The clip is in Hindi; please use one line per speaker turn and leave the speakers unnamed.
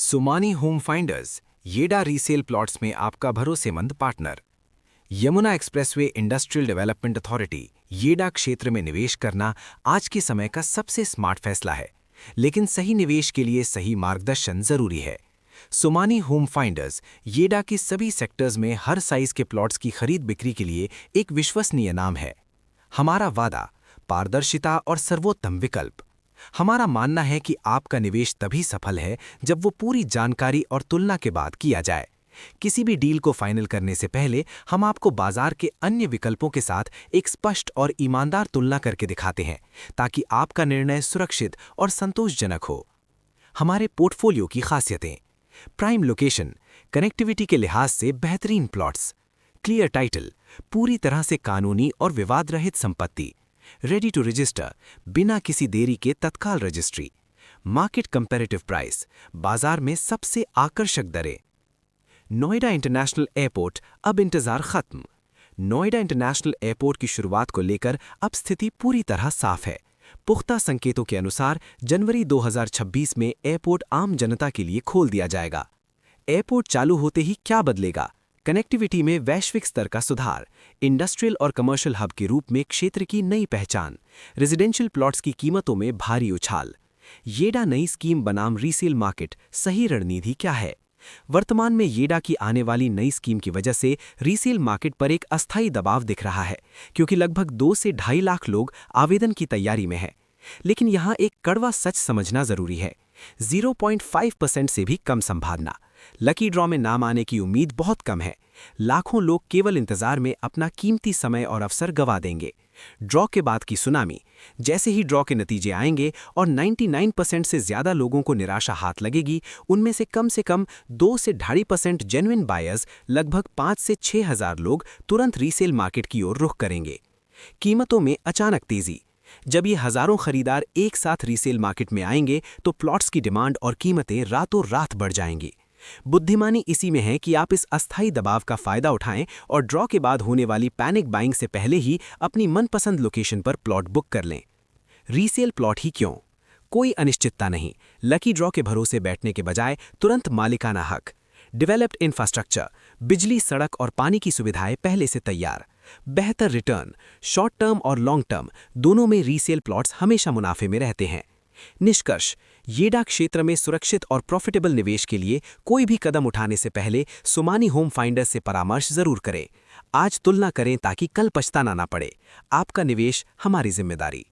सुमानी होम फाइंडर्स, येडा रीसेल प्लॉट्स में आपका भरोसेमंद partner. Yamuna expressway industrial development authority येडा क्षेत्र में निवेश करना आज के समय का सबसे स्मार्ट फैसला है, लेकिन सही निवेश के लिए सही मार्गदर्शन जरूरी है। सुमानी होम फाइंडर्स येडा के सभी सेक्टर्स में हर साइज के प्लॉट्स की खरीद बिक्री के लिए एक विश्वसनीय नाम है। हमारा वादा, पारदर्शिता और सर्वोत्तम विकल्प। हमारा मानना है कि आपका निवेश तभी सफल है जब वो पूरी जानकारी और तुलना के बाद किया जाए। किसी भी डील को फाइनल करने से पहले हम आपको बाजार के अन्य विकल्पों के साथ एक स्पष्ट और ईमानदार तुलना करके दिखाते हैं, ताकि आपका निर्णय सुरक्षित और संतोषजनक हो। हमारे पोर्टफोलियो की खासियतें: प्राइम लोकेशन, कनेक्टिविटी के लिहाज से बेहतरीन प्लॉट्स, क्लियर टाइटल, पूरी तरह से कानूनी और विवाद रहित संपत्ति, रेडी टू रजिस्टर, बिना किसी देरी के तत्काल रजिस्ट्री, मार्केट कंपैरेटिव प्राइस, बाजार में सबसे आकर्षक दरें। नोएडा इंटरनेशनल एयरपोर्ट, अब इंतजार खत्म। नोएडा इंटरनेशनल एयरपोर्ट की शुरुआत को लेकर अब स्थिति पूरी तरह साफ है। पुख्ता संकेतों के अनुसार जनवरी 2026 में एयरपोर्ट आम जनता के लिए खोल दिया जाएगा। एयरपोर्ट चालू होते ही क्या बदलेगा? कनेक्टिविटी में वैश्विक स्तर का सुधार, इंडस्ट्रियल और कमर्शियल हब के रूप में क्षेत्र की नई पहचान, रेजिडेंशियल प्लॉट्स की कीमतों में भारी उछाल। येडा नई स्कीम बनाम रीसेल मार्केट, सही रणनीति क्या है? वर्तमान में येडा की आने वाली नई स्कीम की वजह से रीसेल मार्केट पर एक अस्थायी दबाव दिख रहा है, क्योंकि लगभग 2 से 2.5 लाख लोग आवेदन की तैयारी में हैं। लेकिन यहाँ एक कड़वा सच समझना जरूरी है: 0.5% से भी कम संभावना। लकी ड्रॉ में नाम आने की उम्मीद बहुत कम है। लाखों लोग केवल इंतजार में अपना कीमती समय और अवसर गंवा देंगे। ड्रॉ के बाद की सुनामी: जैसे ही ड्रॉ के नतीजे आएंगे और 99% से ज्यादा लोगों को निराशा हाथ लगेगी, उनमें से कम 2 से 2.5% जेन्युइन बायर्स, लगभग 5 से 6 हजार लोग तुरंत रीसेल मार्केट की ओर रुख करेंगे। कीमतों में अचानक तेजी: जब ये हजारों खरीदार एक साथ रीसेल मार्केट में आएंगे तो प्लॉट्स की डिमांड और कीमतें रातों रात बढ़ जाएंगी। बुद्धिमानी इसी में है कि आप इस अस्थायी दबाव का फायदा उठाएं और ड्रॉ के बाद होने वाली पैनिक बाइंग से पहले ही अपनी मनपसंद लोकेशन पर प्लॉट बुक कर लें। रीसेल प्लॉट ही क्यों? कोई अनिश्चितता नहीं। लकी ड्रॉ के भरोसे बैठने के बजाय तुरंत मालिकाना हक, डेवलप्ड इंफ्रास्ट्रक्चर, बिजली, सड़क और पानी की सुविधाएं पहले से तैयार, बेहतर रिटर्न, शॉर्ट टर्म और लॉन्ग टर्म दोनों में रीसेल प्लॉट्स हमेशा मुनाफे में रहते हैं। निष्कर्ष: येडा क्षेत्र में सुरक्षित और प्रॉफिटेबल निवेश के लिए कोई भी कदम उठाने से पहले सुमानी होम फाइंडर्स से परामर्श जरूर करें। आज तुलना करें ताकि कल पछताना ना पड़े। आपका निवेश हमारी जिम्मेदारी।